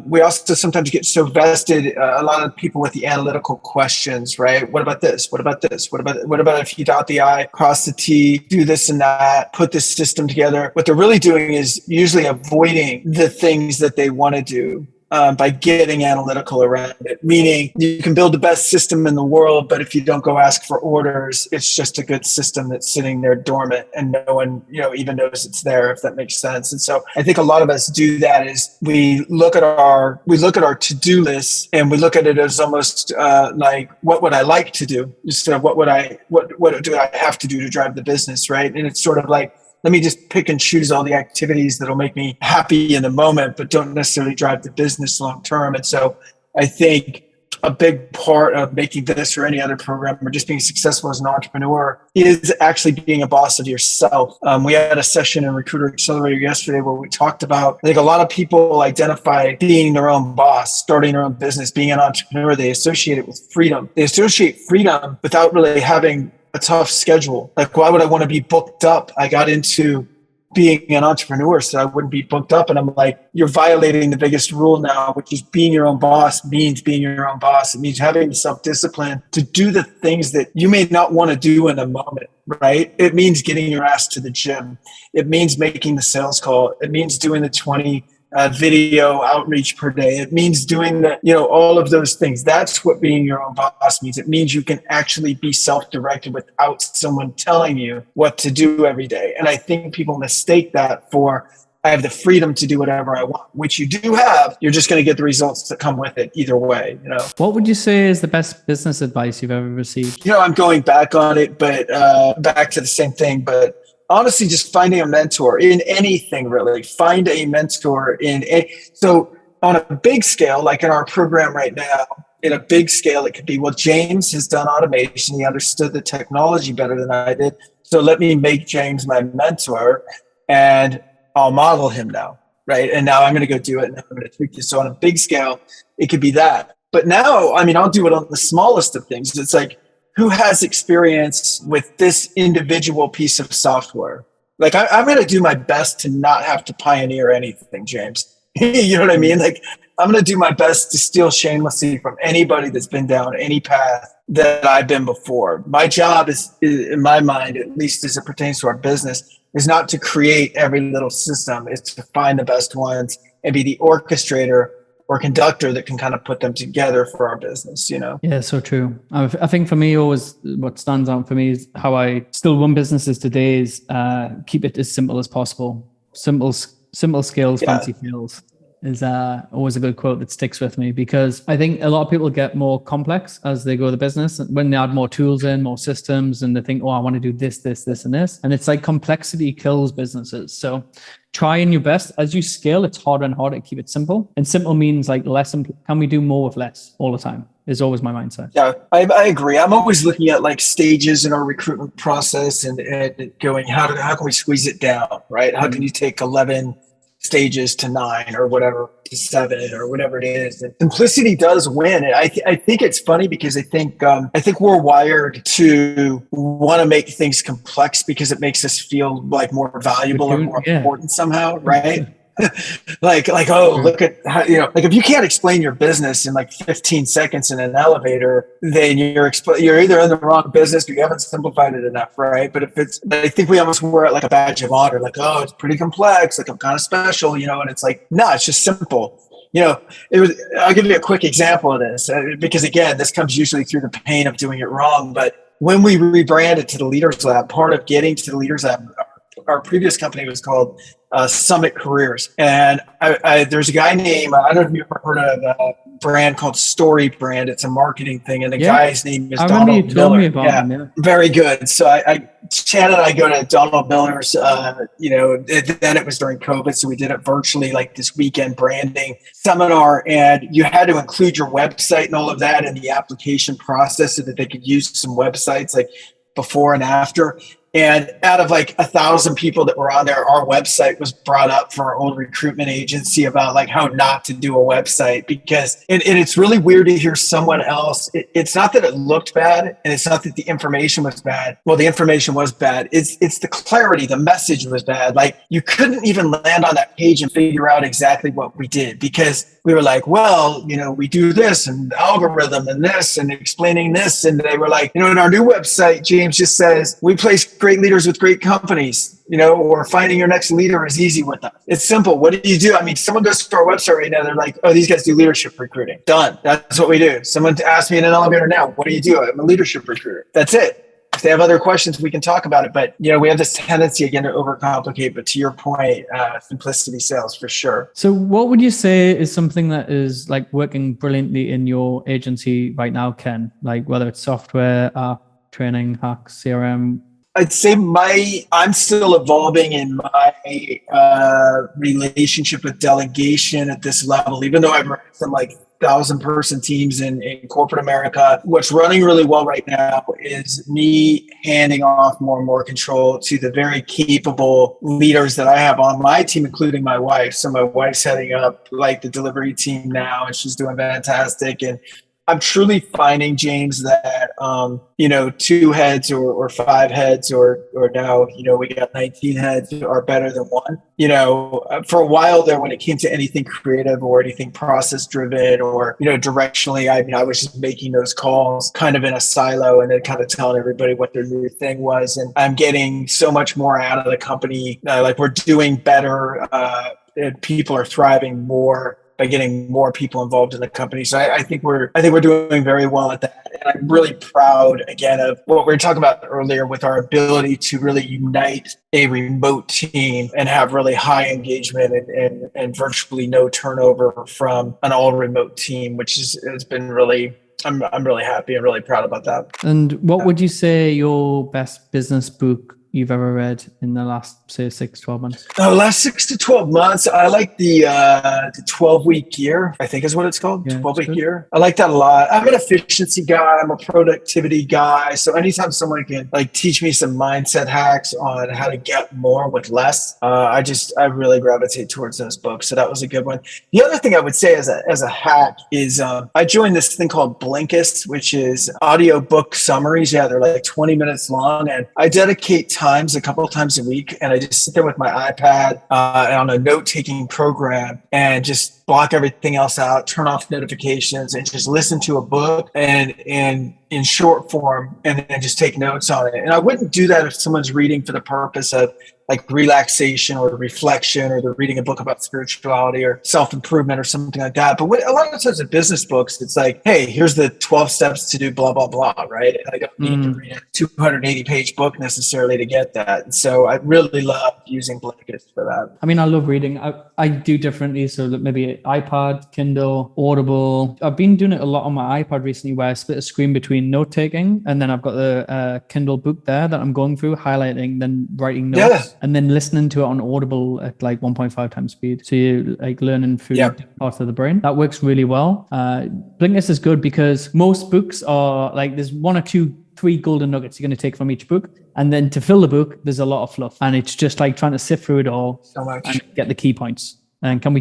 We also sometimes get so vested, a lot of people with the analytical questions, right? What about this? What about this? What about if you dot the I, cross the T, do this and that, put this system together? What they're really doing is usually avoiding the things that they want to do. By getting analytical around it, meaning you can build the best system in the world, but if you don't go ask for orders, it's just a good system that's sitting there dormant and no one, even knows it's there, if that makes sense. And so I think a lot of us do that is we look at our to-do list and we look at it as almost like, what would I like to do instead of what do I have to do to drive the business, right? And it's sort of like, let me just pick and choose all the activities that'll make me happy in the moment, but don't necessarily drive the business long term. And so I think a big part of making this or any other program or just being successful as an entrepreneur is actually being a boss of yourself. We had a session in Recruiter Accelerator yesterday where we talked about, I think a lot of people identify being their own boss, starting their own business, being an entrepreneur. They associate it with freedom. They associate freedom without really having a tough schedule. Like, why would I want to be booked up? I got into being an entrepreneur so I wouldn't be booked up. And I'm like, you're violating the biggest rule now, which is being your own boss means being your own boss. It means having the self-discipline to do the things that you may not want to do in a moment, right? It means getting your ass to the gym. It means making the sales call. It means doing the 20 video outreach per day. It means doing that, all of those things. That's what being your own boss means. It means you can actually be self-directed without someone telling you what to do every day. And I think people mistake that for, I have the freedom to do whatever I want, which you do have. You're just going to get the results that come with it either way, What would you say is the best business advice you've ever received? I'm going back on it, but back to the same thing, but honestly, just finding a mentor in anything, really. Find a mentor so on a big scale, like in our program right now, in a big scale, it could be, well, James has done automation. He understood the technology better than I did. So let me make James my mentor and I'll model him now, right? And now I'm going to go do it and I'm going to tweak this. So on a big scale, it could be that. But now, I'll do it on the smallest of things. It's like, who has experience with this individual piece of software? Like, I'm going to do my best to not have to pioneer anything, James. You know what I mean? Like, I'm going to do my best to steal shamelessly from anybody that's been down any path that I've been before. My job is, in my mind, at least as it pertains to our business, is not to create every little system. It's to find the best ones and be the orchestrator or conductor that can kind of put them together for our business, Yeah, so true. I think for me, always what stands out for me is how I still run businesses today is keep it as simple as possible. Simple skills, fancy feels is always a good quote that sticks with me, because I think a lot of people get more complex as they grow the business when they add more tools in, more systems, and they think, oh, I want to do this, and this. And it's like complexity kills businesses. So trying your best as you scale. It's harder and harder to keep it simple. And simple means like less. Can we do more with less all the time? Is always my mindset. Yeah, I agree. I'm always looking at like stages in our recruitment process and going, how can we squeeze it down, right? How can you take 11 stages to 9 or whatever, to 7 or whatever it is? And simplicity does win. And I think it's funny because I think we're wired to want to make things complex because it makes us feel like more valuable or more important somehow, right? like, oh, look at how, like if you can't explain your business in like 15 seconds in an elevator, then you're either in the wrong business or you haven't simplified it enough, right? But I think we almost wear it like a badge of honor, like, oh, it's pretty complex, like I'm kind of special, and it's like, no, it's just simple. I'll give you a quick example of this because again, this comes usually through the pain of doing it wrong. But when we rebranded to the Leaders Lab, part of getting to the Leaders Lab, our previous company was called Summit Careers. And there's a guy named, I don't know if you've ever heard of a brand called Story Brand. It's a marketing thing. And the guy's name is Donald Miller. You told me about him, yeah. Very good. So Shannon and I go to Donald Miller's, then it was during COVID. So we did it virtually, like this weekend branding seminar. And you had to include your website and all of that in the application process so that they could use some websites like before and after. And out of like 1,000 people that were on there, our website was brought up for our old recruitment agency about like how not to do a website because, and it's really weird to hear someone else. It's not that it looked bad and it's not that the information was bad. Well, the information was bad. It's the clarity. The message was bad. Like you couldn't even land on that page and figure out exactly what we did because we were like, well, we do this and algorithm and this and explaining this. And they were like, in our new website, James just says, we place great leaders with great companies, or finding your next leader is easy with us. It's simple. What do you do? I mean, someone goes to our website right now. They're like, oh, these guys do leadership recruiting. Done. That's what we do. Someone asked me in an elevator now, what do you do? I'm a leadership recruiter. That's it. If they have other questions, we can talk about it. But, we have this tendency again to overcomplicate. But to your point, simplicity sells for sure. So what would you say is something that is like working brilliantly in your agency right now, Ken? Like whether it's software, training, hacks, CRM? I'd say I'm still evolving in my relationship with delegation at this level, even though I've run some like 1,000-person teams in corporate America. What's running really well right now is me handing off more and more control to the very capable leaders that I have on my team, including my wife. So my wife's heading up like the delivery team now, and she's doing fantastic. And I'm truly finding, James, that, 2 heads or 5 heads or now, we got 19 heads are better than one. For a while there, when it came to anything creative or anything process driven or, directionally, I was just making those calls kind of in a silo and then kind of telling everybody what their new thing was. And I'm getting so much more out of the company. Like we're doing better. And people are thriving more by getting more people involved in the company. So I think we're doing very well at that. And I'm really proud again of what we were talking about earlier with our ability to really unite a remote team and have really high engagement and virtually no turnover from an all remote team, which has been really, I'm really happy and really proud about that. And what would you say your best business book you've ever read in the last, say, 6-12 months? The last 6 to 12 months, I like the 12-week year, I think is what it's called, 12-week year. I like that a lot. I'm an efficiency guy. I'm a productivity guy. So anytime someone can like teach me some mindset hacks on how to get more with less, I really gravitate towards those books. So that was a good one. The other thing I would say as a hack is I joined this thing called Blinkist, which is audio book summaries. Yeah, they're like 20 minutes long. And I dedicate a couple of times a week, and I just sit there with my iPad on a note-taking program and just block everything else out, turn off notifications, and just listen to a book and in short form, and then just take notes on it. And I wouldn't do that if someone's reading for the purpose of like relaxation or reflection, or they're reading a book about spirituality or self-improvement or something like that. But a lot of times in business books, it's like, hey, here's the 12 steps to do blah, blah, blah, right? And I don't need to read a 280-page book necessarily to get that. And so I really love using Blinkist for that. I mean, I love reading. I do differently. So that maybe iPad, Kindle, Audible. I've been doing it a lot on my iPad recently where I split a screen between note-taking, and then I've got the Kindle book there that I'm going through, highlighting, then writing notes. And then listening to it on Audible at like 1.5 times speed. So you're like learning through different parts of the brain. That works really well. Blinkist is good because most books are like, there's 1 or 2, 3 golden nuggets you're going to take from each book. And then to fill the book, there's a lot of fluff. And it's just like trying to sift through it all so much and get the key points. And can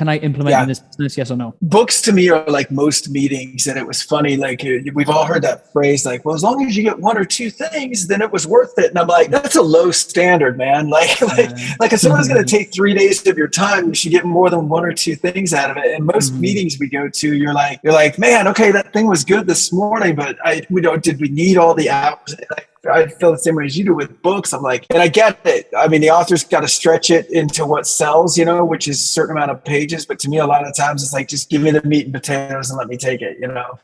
I implement in this business? Yes or no? Books to me are like most meetings. And it was funny. Like we've all heard that phrase, like, well, as long as you get 1 or 2 things, then it was worth it. And I'm like, that's a low standard, man. Like if someone's going to take 3 days of your time, you should get more than 1 or 2 things out of it. And most meetings we go to, you're like, man, okay, that thing was good this morning, but did we need all the hours? I feel the same way as you do with books. I'm like, and I get it. I mean, the author's got to stretch it into what sells, which is a certain amount of pages. But to me, a lot of times it's like, just give me the meat and potatoes and let me take it,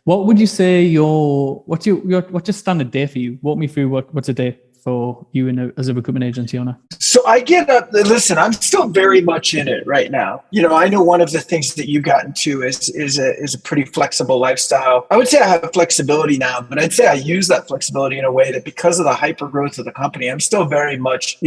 What would you say what's your standard day for you? Walk me through what's a day? for you as a recruitment agency owner? So I get up, listen, I'm still very much in it right now. I know one of the things that you got into is a pretty flexible lifestyle. I would say I have flexibility now, but I'd say I use that flexibility in a way that because of the hyper growth of the company, I'm still very much,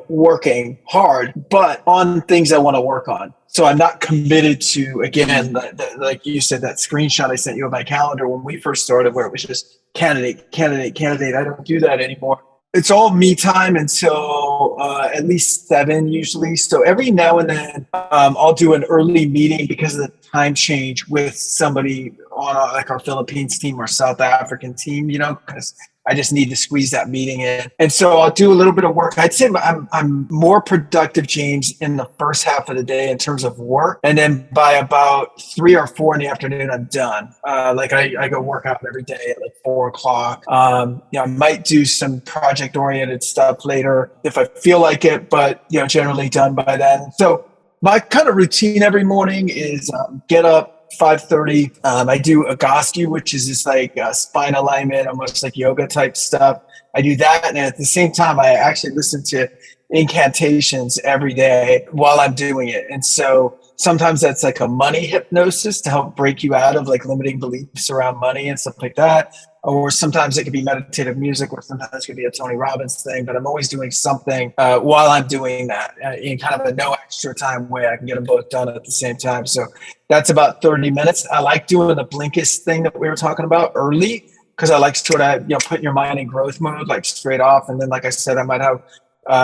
working hard, but on things I want to work on. So I'm not committed to, again, like you said, that screenshot I sent you of my calendar when we first started where it was just candidate. I don't do that anymore. It's all me time until at least 7 usually. So every now and then I'll do an early meeting because of the time change with somebody on like our Philippines team or South African team, because I just need to squeeze that meeting in. And so I'll do a little bit of work. I'd say I'm more productive, James, in the first half of the day in terms of work. And then by about 3 or 4 in the afternoon, I'm done. I go work out every day at like 4 o'clock. I might do some project oriented stuff later if I feel like it, but generally done by then. So my kind of routine every morning is get up 5:30. I do Agasti, which is this like spine alignment, almost like yoga type stuff. I do that. And at the same time, I actually listen to incantations every day while I'm doing it. And so sometimes that's like a money hypnosis to help break you out of like limiting beliefs around money and stuff like that. Or sometimes it could be meditative music, or sometimes it could be a Tony Robbins thing. But I'm always doing something while I'm doing that in kind of a no extra time way. I can get them both done at the same time. So that's about 30 minutes. I like doing the Blinkist thing that we were talking about early because I like sort of putting your mind in growth mode, like straight off. And then, like I said, I might have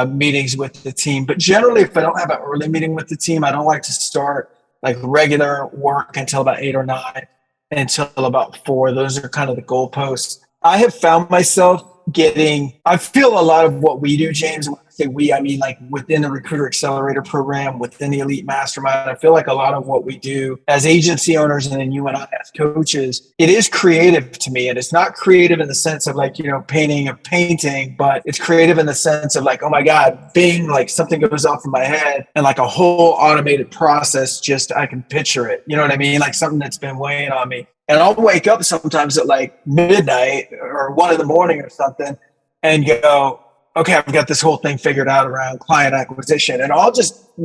meetings with the team. But generally, if I don't have an early meeting with the team, I don't like to start like regular work until about 8 or 9. Until about 4. Those are kind of the goalposts. I have found myself I feel a lot of what we do, James, when I say we, I mean like within the Recruiter Accelerator program, within the Elite Mastermind, I feel like a lot of what we do as agency owners and then you and I as coaches, it is creative to me. And it's not creative in the sense of like, painting a painting, but it's creative in the sense of like, oh my God, bing, like something goes off in my head and like a whole automated process, just I can picture it. You know what I mean? Like something that's been weighing on me. And I'll wake up sometimes at like midnight or 1 a.m. or something and go, okay, I've got this whole thing figured out around client acquisition. And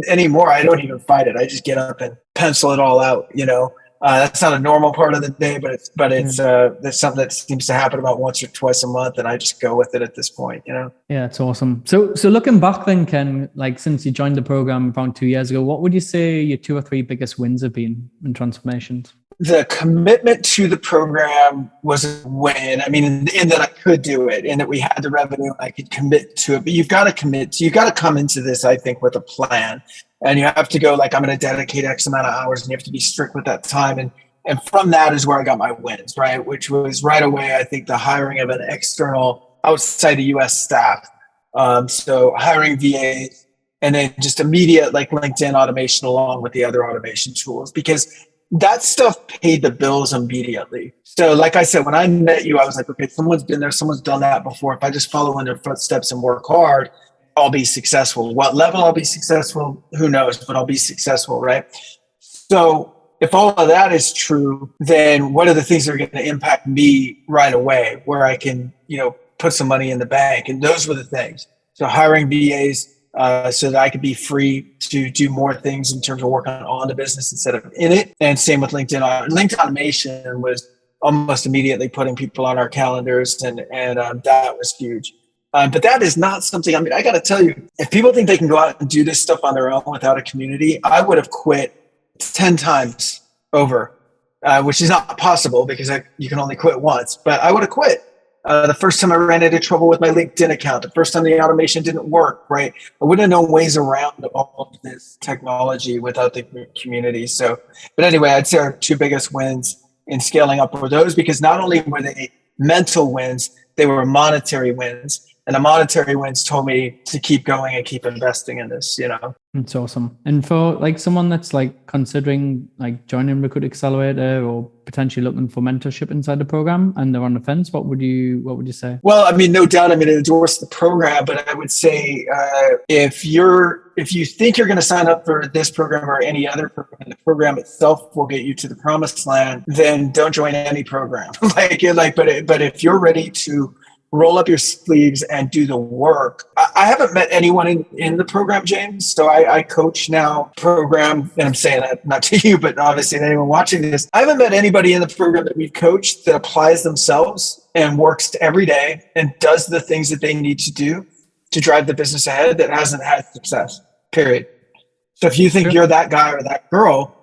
anymore, I don't even fight it. I just get up and pencil it all out, That's not a normal part of the day, but it's that's something that seems to happen about once or twice a month. And I just go with it at this point, Yeah, it's awesome. So looking back then, Ken, like since you joined the program around 2 years ago, what would you say your 2 or 3 biggest wins have been in transformations? The commitment to the program was a win. I mean, in that I could do it, and that we had the revenue, I could commit to it. But you've got to come into this, I think, with a plan. And you have to go like, I'm going to dedicate X amount of hours, and you have to be strict with that time. And from that is where I got my wins, right? Which was right away, I think, the hiring of an external outside the US staff. So hiring VAs, and then just immediate like LinkedIn automation along with the other automation tools, because that stuff paid the bills immediately. So like I said, when I met you, I was like, okay, someone's been there, someone's done that before. If I just follow in their footsteps and work hard, I'll be successful. What level I'll be successful, who knows, but I'll be successful, right? So if all of that is true, then what are the things that are going to impact me right away where I can, put some money in the bank? And those were the things. So hiring VAs, so that I could be free to do more things in terms of working on the business instead of in it. And same with LinkedIn. LinkedIn automation was almost immediately putting people on our calendars, and that was huge. But that is not something, I got to tell you, if people think they can go out and do this stuff on their own without a community, I would have quit 10 times over, which is not possible because you can only quit once, but I would have quit. The first time I ran into trouble with my LinkedIn account, the first time the automation didn't work, right? I wouldn't have known ways around all of this technology without the community. So, but anyway, I'd say our 2 biggest wins in scaling up were those, because not only were they mental wins, they were monetary wins. And the monetary wins told me to keep going and keep investing in this, It's awesome. And for like someone that's like considering like joining Recruit Accelerator or potentially looking for mentorship inside the program and they're on the fence, what would you say? Well, no doubt I'm going to endorse the program, but I would say if you think you're going to sign up for this program or any other program, the program itself will get you to the promised land, then don't join any program. But if you're ready to roll up your sleeves and do the work. I haven't met anyone in the program, James. So I coach now program, and I'm saying that not to you, but obviously to anyone watching this. I haven't met anybody in the program that we've coached that applies themselves and works every day and does the things that they need to do to drive the business ahead that hasn't had success, period. So if you think you're that guy or that girl,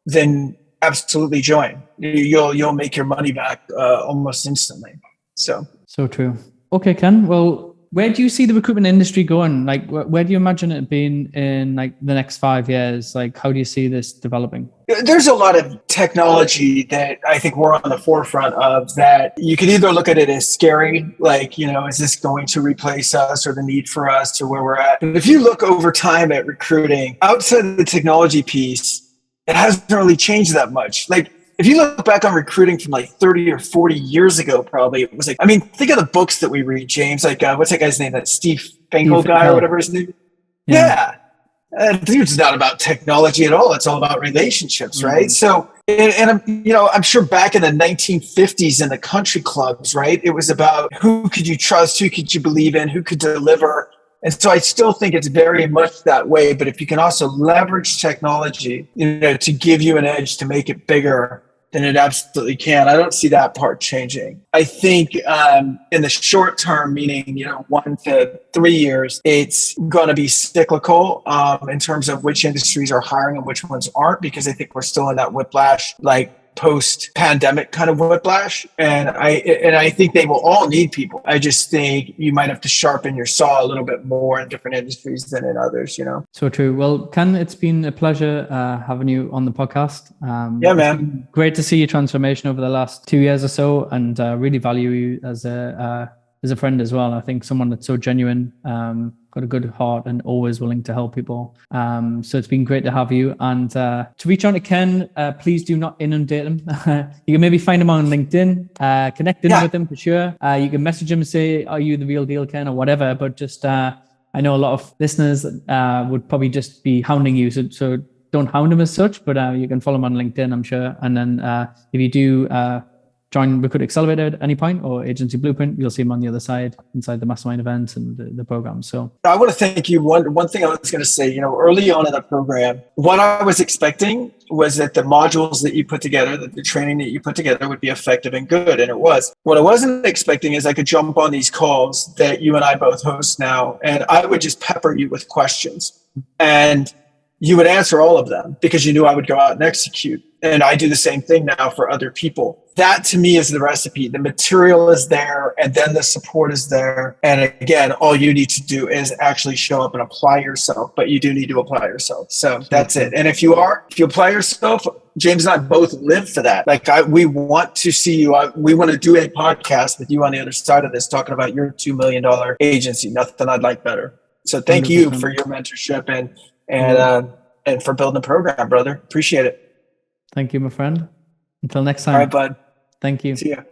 then absolutely join. You'll make your money back almost instantly. So true. Okay, Ken. Well, where do you see the recruitment industry going? Like, where do you imagine it being in like the next 5 years? Like, how do you see this developing? There's a lot of technology that I think we're on the forefront of that you could either look at it as scary, like, is this going to replace us or the need for us to where we're at? But if you look over time at recruiting, outside of the technology piece, it hasn't really changed that much. Like, if you look back on recruiting from like 30 or 40 years ago, probably it was like, think of the books that we read, James, like what's that guy's name? That Steve Finkel guy or whatever his name. Yeah. It's not about technology at all. It's all about relationships, right? So, and I'm sure back in the 1950s in the country clubs, right? It was about who could you trust, who could you believe in, who could deliver. And so I still think it's very much that way. But if you can also leverage technology, to give you an edge to make it bigger, then it absolutely can. I don't see that part changing. I think in the short term, meaning 1 to 3 years, it's going to be cyclical in terms of which industries are hiring and which ones aren't, because I think we're still in that whiplash, like post-pandemic kind of whiplash, and I think they will all need people. I just think you might have to sharpen your saw a little bit more in different industries than in others. So true. Well, Ken, it's been a pleasure having you on the podcast. Yeah, man. It's been great to see your transformation over the last 2 years or so, and really value you as a friend as well. I think someone that's so genuine, got a good heart, and always willing to help people. So it's been great to have you. And to reach out to Ken, please do not inundate him. You can maybe find him on LinkedIn, connect in with him for sure. You can message him and say, "Are you the real deal, Ken?" or whatever. But just, I know a lot of listeners would probably just be hounding you. So don't hound him as such, but you can follow him on LinkedIn, I'm sure. And then if you do join Recruit Accelerator at any point or Agency Blueprint, you'll see him on the other side inside the mastermind events and the program. So I want to thank you. One thing I was going to say, early on in the program, what I was expecting was that the modules that you put together, that the training that you put together would be effective and good. And it was. What I wasn't expecting is I could jump on these calls that you and I both host now, and I would just pepper you with questions. And you would answer all of them because you knew I would go out and execute. And I do the same thing now for other people. That to me is the recipe. The material is there, and then the support is there. And again, all you need to do is actually show up and apply yourself, but you do need to apply yourself. So that's it. And if you apply yourself, James and I both live for that. Like we want to see you. We want to do a podcast with you on the other side of this, talking about your $2 million agency. Nothing I'd like better. So thank 100%. You for your mentorship and for building the program, brother. Appreciate it. Thank you, my friend. Until next time. All right, bud. Thank you. See ya.